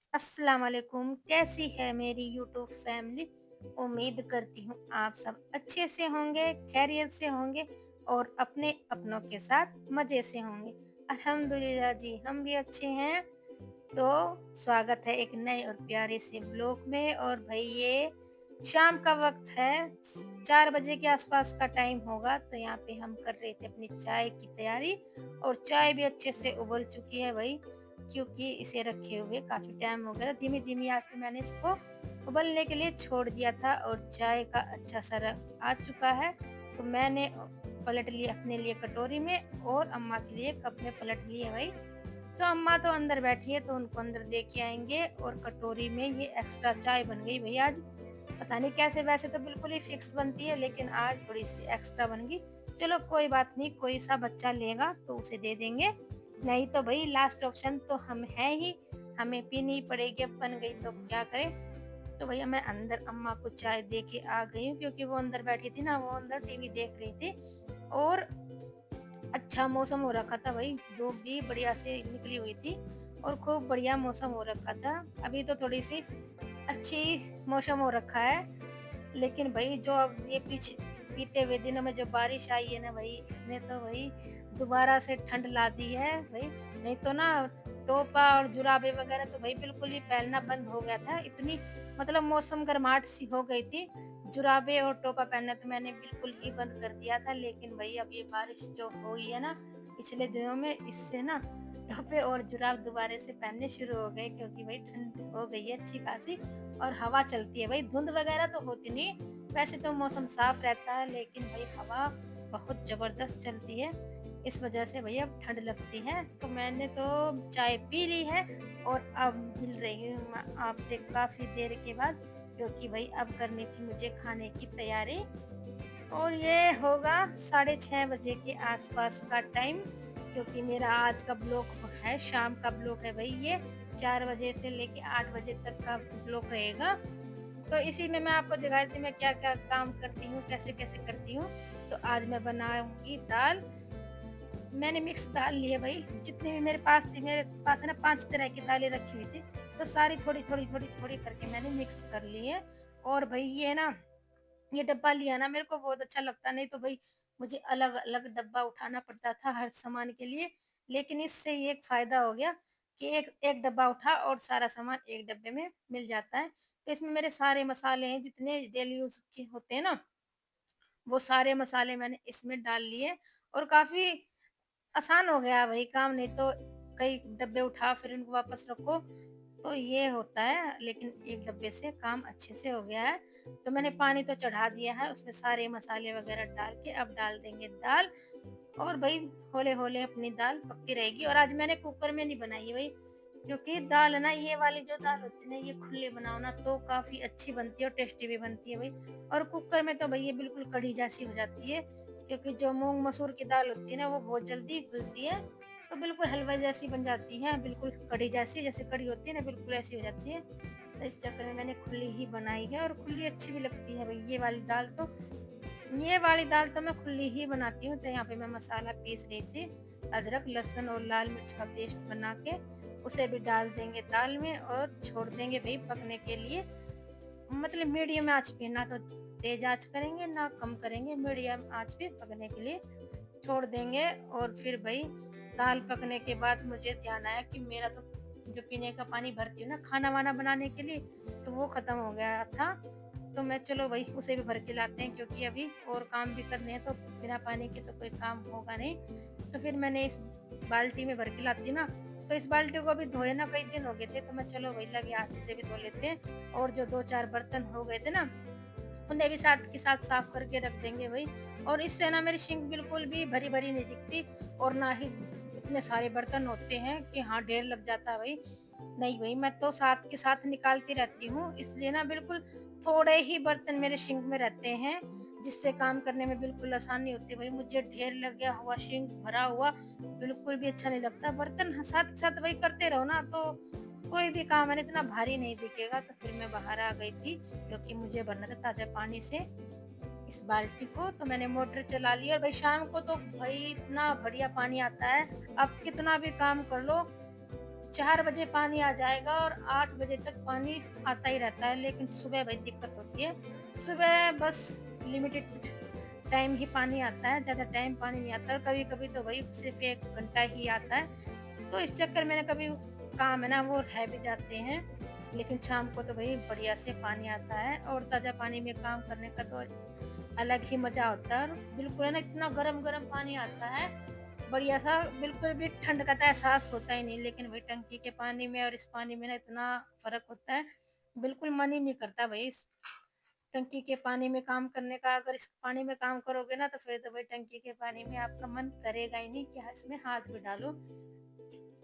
अस्सलाम वालेकुम, कैसी है मेरी यूट्यूब फैमिली। उम्मीद करती हूँ आप सब अच्छे से होंगे, खैरियत से होंगे और अपने अपनों के साथ मज़े से होंगे। अल्हम्दुलिल्लाह जी, हम भी अच्छे हैं। तो स्वागत है एक नए और प्यारे से ब्लॉग में। और भाई ये शाम का वक्त है, 4 बजे के आसपास का टाइम होगा। तो यहाँ पे हम कर रहे थे अपनी चाय की तैयारी और चाय भी अच्छे से उबल चुकी है भाई, क्योंकि इसे रखे हुए काफ़ी टाइम हो गया। धीमी धीमी आंच पे मैंने इसको उबलने के लिए छोड़ दिया था और चाय का अच्छा सा रंग आ चुका है। तो मैंने पलट लिया अपने लिए कटोरी में और अम्मा के लिए कप में पलट लिए भाई। तो अम्मा तो अंदर बैठी है, तो उनको अंदर दे के आएँगे। और कटोरी में ये एक्स्ट्रा चाय बन गई भई आज। पता नहीं कैसे, वैसे तो बिल्कुल ही फिक्स बनती है, लेकिन आज थोड़ी-सी एक्स्ट्रा बन गई। चलो कोई बात नहीं, कोई सा बच्चा लेगा तो उसे दे देंगे। नहीं तो भई लास्ट ऑप्शन तो हम हैं ही, हमें पीनी ही पड़ेगी। अब बन गई तो अब क्या करें। तो भैया मैं अंदर अम्मा को चाय दे के आ गई हूँ, क्योंकि वो अंदर बैठी थी ना, वो अंदर टीवी देख रही थी। और अच्छा मौसम हो रखा था भाई, धूप भी बढ़िया से निकली हुई थी और खूब बढ़िया मौसम हो रखा था। अभी तो थोड़ी-सी अच्छी मौसम हो रखा है, लेकिन भई जो अब ये बीते हुए दिनों में जो बारिश आई है ना भई, इसने तो भई दोबारा से ठंड ला दी है भई। नहीं तो ना टोपा और जुराबे वगैरह तो भई बिल्कुल ही पहनना बंद हो गया था। इतनी मतलब मौसम गर्माहट सी हो गई थी। जुराबे और टोपा पहनना तो मैंने बिल्कुल ही बंद कर दिया था। लेकिन भई अब ये बारिश जो हुई है ना पिछले दिनों में, इससे ना टोपे और जुराब दोबारा से पहनने शुरू हो गए, क्योंकि भई ठंड हो गई है अच्छी खासी और हवा चलती है। भई धुंध वगैरह तो होती नहीं, वैसे तो मौसम साफ रहता है, लेकिन भई हवा बहुत ज़बरदस्त चलती है। इस वजह से भई अब ठंड लगती है। तो मैंने तो चाय पी ली है और अब मिल रही हूँ मैं आपसे काफ़ी देर के बाद, क्योंकि भई अब करनी थी मुझे खाने की तैयारी। और ये होगा 6:30 बजे के आसपास का टाइम, क्योंकि मेरा आज का ब्लॉक है, शाम का ब्लॉक है भई ये। 4 बजे से लेके 8 बजे तक का ब्लॉक रहेगा। तो इसी में मैं आपको दिखा देती हूँ मैं क्या-क्या काम करती हूँ, कैसे-कैसे करती हूँ। तो आज मैं बनाऊँगी दाल। मैंने मिक्स दाल ली है भई, जितनी भी मेरे पास थी, मेरे पास है ना 5 तरह की दालें रखी हुई थी, तो सारी थोड़ी-थोड़ी, थोड़ी-थोड़ी करके मैंने मिक्स कर ली है। और भई ये ना, ये डब्बा लिया ना मेरे को बहुत अच्छा लगता, नहीं तो भई मुझे अलग-अलग डब्बा उठाना पड़ता था हर सामान के लिए। लेकिन इससे ये एक फ़ायदा हो गया कि एक एक डब्बा उठा और सारा सामान एक डब्बे में मिल जाता है। तो इसमें मेरे सारे मसाले हैं, जितने डेली यूज़ के होते हैं ना, वो सारे मसाले मैंने इसमें डाल लिए और काफ़ी आसान हो गया भई काम। नहीं तो कई डब्बे उठाओ फिर उनको वापस रखो, तो ये होता है। लेकिन एक डब्बे से काम अच्छे से हो गया है। तो मैंने पानी तो चढ़ा दिया है, उसमें सारे मसाले वगैरह डाल के अब डाल देंगे दाल। और भई हौले-हौले अपनी दाल पकती रहेगी। और आज मैंने कुकर में नहीं बनाई है भई, क्योंकि दाल है ना, ये वाली जो दाल होती है ना, ये खुले बनाओ ना तो काफ़ी अच्छी बनती है और टेस्टी भी बनती है भई। और कुकर में तो भई ये बिल्कुल कढ़ी जैसी हो जाती है, क्योंकि जो मूँग मसूर की दाल होती है ना, वो बहुत जल्दी गलती है। तो बिल्कुल हलवा जैसी बन जाती है, बिल्कुल कढ़ी जैसी, जैसे कढ़ी होती है ना, बिल्कुल ऐसी हो जाती है। तो इस चक्कर में मैंने खुली ही बनाई है और खुली अच्छी भी लगती है भई ये वाली दाल तो मैं खुली ही बनाती हूँ। तो यहाँ पे मैं मसाला पीस रही थी, अदरक, लहसुन और लाल मिर्च का पेस्ट बना के उसे भी डाल देंगे दाल में और छोड़ देंगे भई पकने के लिए। मतलब मीडियम आँच पे, ना तो तेज़ आँच करेंगे, ना कम करेंगे, मीडियम आँच पे पकने के लिए छोड़ देंगे। और फिर भई दाल पकने के बाद मुझे ध्यान आया कि मेरा तो जो पीने का पानी भरती हूँ ना खाना-वाना बनाने के लिए, तो वो ख़त्म हो गया था। तो मैं चलो भई उसे भी भर के लाते हैं, क्योंकि अभी और काम भी करने हैं, तो बिना पानी के तो कोई काम होगा नहीं। तो फिर मैंने इस बाल्टी में भर के लाती ना, तो इस बाल्टी को अभी धोए ना कई दिन हो गए थे, तो मैं चलो भई लगे हाथ से भी धो लेते हैं। और जो 2-4 बर्तन हो गए थे ना, उन्हें भी साथ के साथ साफ करके रख देंगे भई। और इससे ना मेरी सिंक बिल्कुल भी भरी-भरी नहीं दिखती और ना ही इतने सारे बर्तन होते हैं कि हाँ, ढेर लग जाता है भई। नहीं भई, मैं तो साथ के साथ निकालती रहती हूँ, इसलिए ना बिल्कुल थोड़े ही बर्तन मेरे सिंक में रहते हैं, जिससे काम करने में बिल्कुल आसानी होती है। भई मुझे ढेर लगा हुआ सिंक भरा हुआ बिल्कुल भी अच्छा नहीं लगता। बर्तन साथ के साथ वही करते रहो ना, तो कोई भी काम है ना इतना भारी नहीं दिखेगा। तो फिर मैं बाहर आ गई थी, क्योंकि मुझे भरना था ताज़ा पानी से इस बाल्टी को। तो मैंने मोटर चला ली और भाई शाम को तो भाई इतना बढ़िया पानी आता है, आप कितना भी काम कर लो, 4 बजे पानी आ जाएगा और 8 बजे तक पानी आता ही रहता है। लेकिन सुबह भाई दिक्कत होती है, सुबह बस लिमिटेड टाइम ही पानी आता है, ज़्यादा टाइम पानी नहीं आता और कभी-कभी तो भाई सिर्फ़ 1 घंटा ही आता है। तो इस चक्कर में ना कभी काम है ना वो रह भी जाते हैं। लेकिन शाम को तो भई बढ़िया से पानी आता है और ताज़ा पानी में काम करने का तो अलग ही मज़ा होता है। और बिल्कुल है ना इतना गरम-गरम पानी आता है, बढ़िया सा, बिल्कुल भी ठंड का तो एहसास होता ही नहीं। लेकिन भई टंकी के पानी में और इस पानी में ना इतना फ़र्क होता है, बिल्कुल मन ही नहीं करता भई इस टंकी के पानी में काम करने का। अगर इस पानी में काम करोगे ना तो फिर तो भाई टंकी के पानी में आपका मन करेगा ही नहीं कि हाँ, इसमें हाथ भी डालो।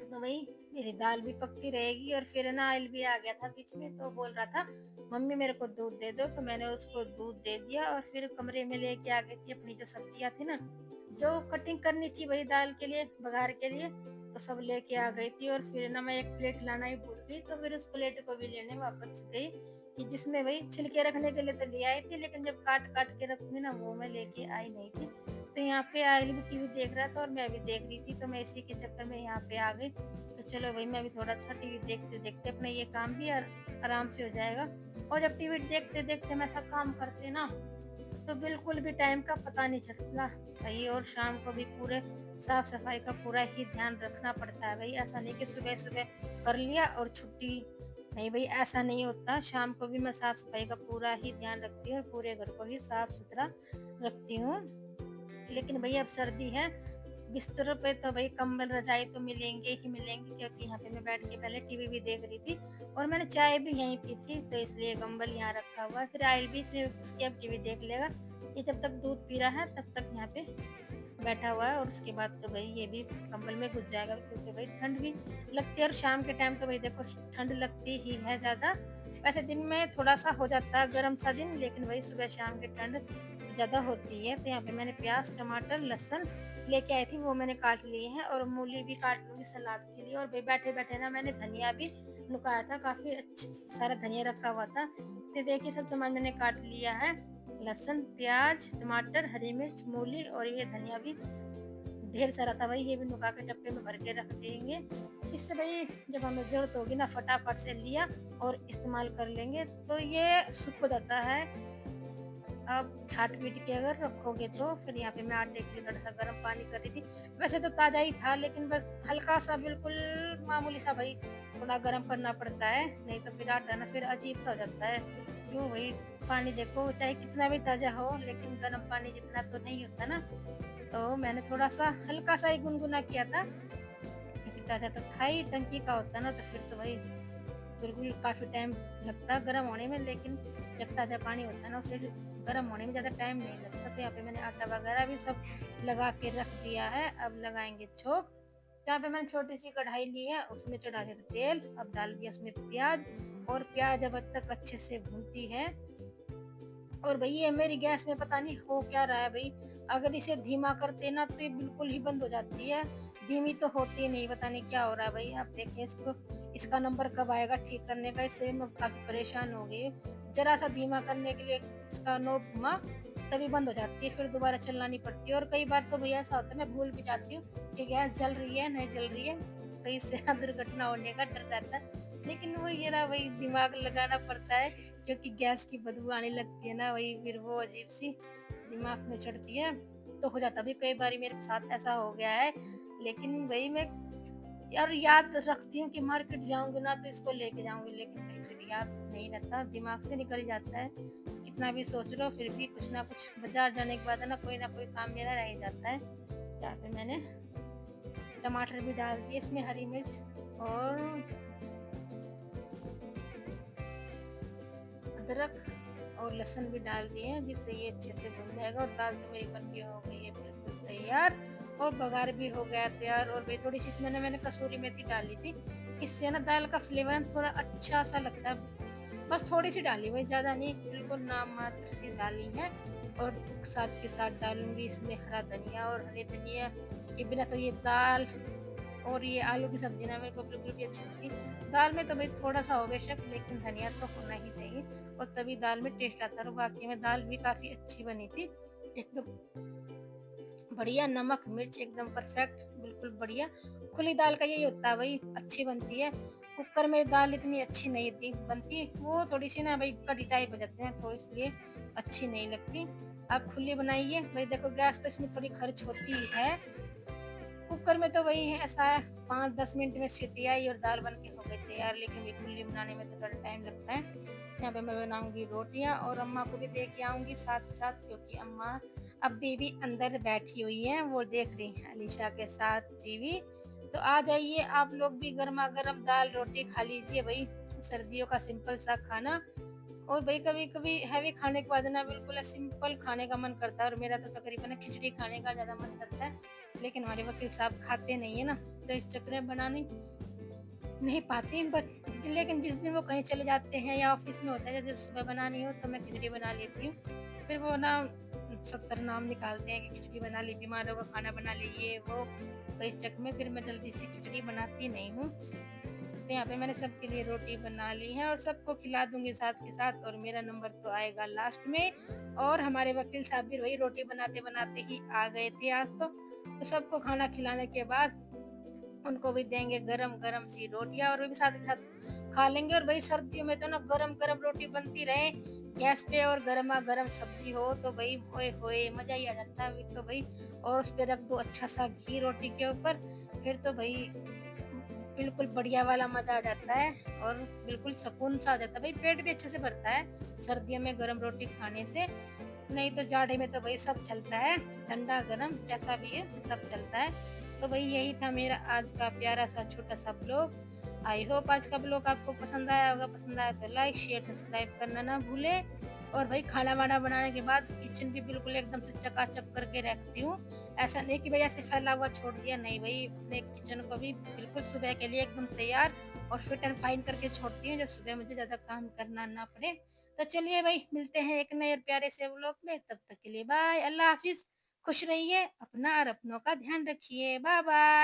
तो वही मेरी दाल भी पकती रहेगी और फिर ना आयल भी आ गया था बीच में, तो बोल रहा था मम्मी मेरे को दूध दे दो। तो मैंने उसको दूध दे दिया और फिर कमरे में लेके आ गई थी अपनी जो सब्जियां थी ना, जो कटिंग करनी थी वही दाल के लिए, बघार के लिए, तो सब लेके आ गई थी। और फिर ना मैं एक प्लेट लाना ही भूल गई, तो फिर उस प्लेट को भी लेने वापस गई कि जिसमें वही छिलके रखने के लिए तो ले आई थी, लेकिन जब काट काट के रखूंगी ना वो मैं लेके आई नहीं थी। तो यहाँ पे आयल भी टीवी देख रहा था और मैं भी देख रही थी, तो मैं इसी के चक्कर में यहाँ पे आ गई। तो चलो भाई मैं भी थोड़ा अच्छा टीवी देखते देखते अपना ये काम भी आराम से हो जाएगा। और जब टीवी देखते देखते हम ऐसा काम करते ना, तो बिल्कुल भी टाइम का पता नहीं चलता भाई। और शाम को भी पूरे साफ सफाई का पूरा ही ध्यान रखना पड़ता है भाई। ऐसा नहीं कि सुबह सुबह कर लिया और छुट्टी, नहीं भाई ऐसा नहीं होता। शाम को भी मैं साफ सफाई का पूरा ही ध्यान रखती हूँ और पूरे घर को ही साफ सुथरा रखती हूँ। लेकिन भई अब सर्दी है, बिस्तरों पे तो भई कंबल रजाई तो मिलेंगे ही मिलेंगे, क्योंकि यहाँ पे मैं बैठ के पहले टीवी भी देख रही थी और मैंने चाय भी यहीं पी थी, तो इसलिए कंबल यहाँ रखा हुआ है। फिर आइल भी इसमें घुस के अब टीवी देख लेगा। ये जब तक दूध पी रहा है तब तक यहाँ पे बैठा हुआ है और उसके बाद तो भई ये भी कंबल में घुस जाएगा, क्योंकि भई ठंड भी लगती है और शाम के टाइम तो भई देखो ठंड लगती ही है ज़्यादा। वैसे दिन में थोड़ा-सा हो जाता है गर्म सा दिन, लेकिन वही सुबह शाम की ठंड तो ज़्यादा होती है। तो यहाँ पे मैंने प्याज़, टमाटर, लहसुन लेके आई थी, वो मैंने काट लिए हैं और मूली भी काट लूँगी सलाद के लिए। और भई बैठे-बैठे ना मैंने धनिया भी नुकाया था, काफ़ी सारा धनिया रखा हुआ था। तो देखिए सब सामान मैंने काट लिया है, लहसुन, प्याज़, टमाटर, हरी मिर्च, मूली और ये धनिया भी ढेर सारा था भाई, ये भी नुका के डब्बे में भर के रख देंगे। इससे भाई जब हमें ज़रूरत होगी ना फटाफट से लिया और इस्तेमाल कर लेंगे, तो ये सूख हो जाता है। आप छाट-पीट के अगर रखोगे तो। फिर यहाँ पे मैं आटे के लिए थोड़ा-सा गर्म पानी कर रही थी। वैसे तो ताज़ा ही था, लेकिन बस हल्का-सा बिल्कुल मामूली-सा भई थोड़ा गर्म करना पड़ता है, नहीं तो फिर आटा ना फिर अजीब-सा हो जाता है। क्यों भई, पानी देखो चाहे कितना भी ताज़ा हो, लेकिन गर्म पानी जितना तो नहीं होता ना। तो मैंने थोड़ा-सा हल्का-सा ही गुनगुना किया था, क्योंकि ताज़ा तो था ही, टंकी का होता ना तो फिर तो भई बिल्कुल काफ़ी टाइम लगता है गर्म होने में। लेकिन जब ताज़ा पानी होता है ना उसे गर्म होने में ज़्यादा टाइम नहीं लगता। तो यहाँ पे मैंने आटा वगैरह भी सब लगा के रख दिया है, अब लगाएँगे छोंक। तो यहाँ पे मैंने छोटी-सी कढ़ाई ली है, उसमें चढ़ा दिया तेल, अब डाल दिया उसमें प्याज़ और प्याज़ अब तक अच्छे से भूनती है। और भई ये मेरी गैस में पता नहीं हो क्या रहा है भई, अगर इसे धीमा करते ना तो ये बिल्कुल ही बंद हो जाती है, धीमी तो होती नहीं, पता नहीं क्या हो रहा है भई। आप देखिए इसको, इसका नंबर कब आएगा ठीक करने का, इससे मैं काफ़ी परेशान हो गई हूँ। ज़रा-सा धीमा करने के लिए इसका नोब घुमा तभी बंद हो जाती है, फिर दोबारा चलानी पड़ती है। और कई बार तो भई ऐसा होता है मैं भूल भी जाती हूँ कि गैस जल रही है, नहीं जल रही है, तो इससे ना दुर्घटना होने का डर रहता है। लेकिन वही है ना, वही दिमाग लगाना पड़ता है, क्योंकि गैस की बदबू आने लगती है ना, वही फिर वो अजीब-सी दिमाग में चढ़ती है, तो हो जाता भी कई बारी मेरे साथ ऐसा हो गया है। लेकिन वही मैं यार याद रखती हूँ कि मार्केट जाऊँगी ना तो इसको लेके जाऊँगी, लेकिन भाई फिर याद नहीं रहता, दिमाग से निकल जाता है। कितना भी सोच लो फिर भी कुछ ना कुछ बाज़ार जाने के बाद है ना कोई काम मेरा रह ही जाता है। यहाँ पे मैंने टमाटर भी डाल दिए, इसमें हरी मिर्च और अदरक और लहसुन भी डाल दिए हैं, जिससे ये अच्छे से भुन जाएगा। और दाल तो मेरी बन के हो गई है बिल्कुल तैयार। और बघार भी हो गया तैयार। और भाई थोड़ी-सी इसमें ना मैंने कसूरी मेथी डाली थी, इससे ना दाल का फ्लेवर थोड़ा अच्छा-सा लगता है। बस थोड़ी-सी डाली भाई, ज़्यादा नहीं, बिल्कुल नाम मात्र सी डाली है। और साथ के साथ डालूँगी इसमें हरा धनिया, और हरे धनिया के बिना तो ये दाल और ये आलू की सब्ज़ी ना मेरे को बिल्कुल भी अच्छी लगती। दाल में तो भई थोड़ा-सा हो बेशक, लेकिन धनिया तो होना ही चाहिए, और तभी दाल में टेस्ट आता है। और वाक़ई में दाल भी काफ़ी अच्छी बनी थी। एकदम बढ़िया, नमक, मिर्च एकदम परफेक्ट, बिल्कुल बढ़िया। खुली दाल का यही होता है भई, अच्छी बनती है। कुकर में दाल इतनी अच्छी नहीं दी बनती, वो थोड़ी-सी ना भई कड़ी टाइप हो जाती है, तो इसलिए अच्छी नहीं लगती। आप खुली बनाइए, भई देखो गैस तो इसमें थोड़ी खर्च होती ही है। कुकर में तो वही है, ऐसा है 5-10 मिनट में सीटी आई और दाल बन के हो गई तैयार, लेकिन ये खुली बनाने में तो थोड़ा टाइम लगता है। यहाँ पे मैं बनाऊँगी रोटियाँ, और अम्मा को भी दे के आऊँगी साथ-साथ, क्योंकि अम्मा अभी भी अंदर बैठी हुई हैं, वो देख रही हैं अलीशा के साथ टीवी। तो आ जाइए आप लोग भी, गरमा-गरम दाल-रोटी खा लीजिए भई, सर्दियों का सिंपल सा खाना। और भई कभी-कभी हैवी खाने के बाद ना बिल्कुल सिंपल खाने का मन करता है, और मेरा तो तकरीबन खिचड़ी खाने का ज़्यादा मन करता है। लेकिन हमारे वकील साहब खाते नहीं है ना, तो इस चक्कर में बना नहीं पाती। बट लेकिन जिस दिन वो कहीं चले जाते हैं या ऑफिस में होता है, जैसे सुबह बनानी हो तो मैं खिचड़ी बना लेती हूँ। फिर वो ना 70 नाम निकालते हैं कि खिचड़ी बना ली, बीमारों का खाना बना ली, ये वो। तो इस चक्कर में फिर मैं जल्दी से खिचड़ी बनाती नहीं हूँ। तो यहाँ पे मैंने सबके लिए रोटी बना ली है, और सबको खिला दूँगी साथ के साथ, और मेरा नंबर तो आएगा लास्ट में। और हमारे वकील साहब भी वही रोटी बनाते-बनाते ही आ गए थे आज तो। तो सबको खाना खिलाने के बाद उनको भी देंगे गरम-गरम सी रोटियाँ, और वो भी साथ के साथ खा लेंगे। और भई सर्दियों में तो ना गरम-गरम रोटी बनती रहे गैस पे, और गरमा-गरम सब्ज़ी हो, तो भई ओए होए! मज़ा ही आ जाता है फिर तो भई। और उस पे रख दो अच्छा-सा घी रोटी के ऊपर, फिर तो भई बिल्कुल बढ़िया वाला मज़ा आ जाता है, और बिल्कुल सुकून सा आ जाता है। भई पेट भी अच्छे से भरता है सर्दियों में गरम रोटी खाने से। नहीं तो जाड़े में तो भई सब चलता है, ठंडा-गरम जैसा भी है सब चलता है। तो भई यही था मेरा आज का प्यारा-सा छोटा-सा ब्लॉग। आई होप आज का ब्लॉग आपको पसंद आया होगा। पसंद आया तो लाइक, शेयर, सब्सक्राइब करना ना भूलें। और भई खाना-वाना बनाने के बाद किचन भी बिल्कुल एकदम से चकाचक करके रखती हूँ। ऐसा नहीं कि भई ऐसे फैला हुआ छोड़ दिया, नहीं भई, अपने किचन को भी बिल्कुल सुबह के लिए एकदम तैयार और फिट एंड फाइन करके छोड़ती हूँ, जो सुबह मुझे ज़्यादा काम करना ना पड़े। तो चलिए भई, मिलते हैं एक नए और प्यारे से व्लॉग में, तब तक के लिए बाय, अल्लाह हाफ़िज़। खुश रहिए, अपना और अपनों का ध्यान रखिए। Bye bye.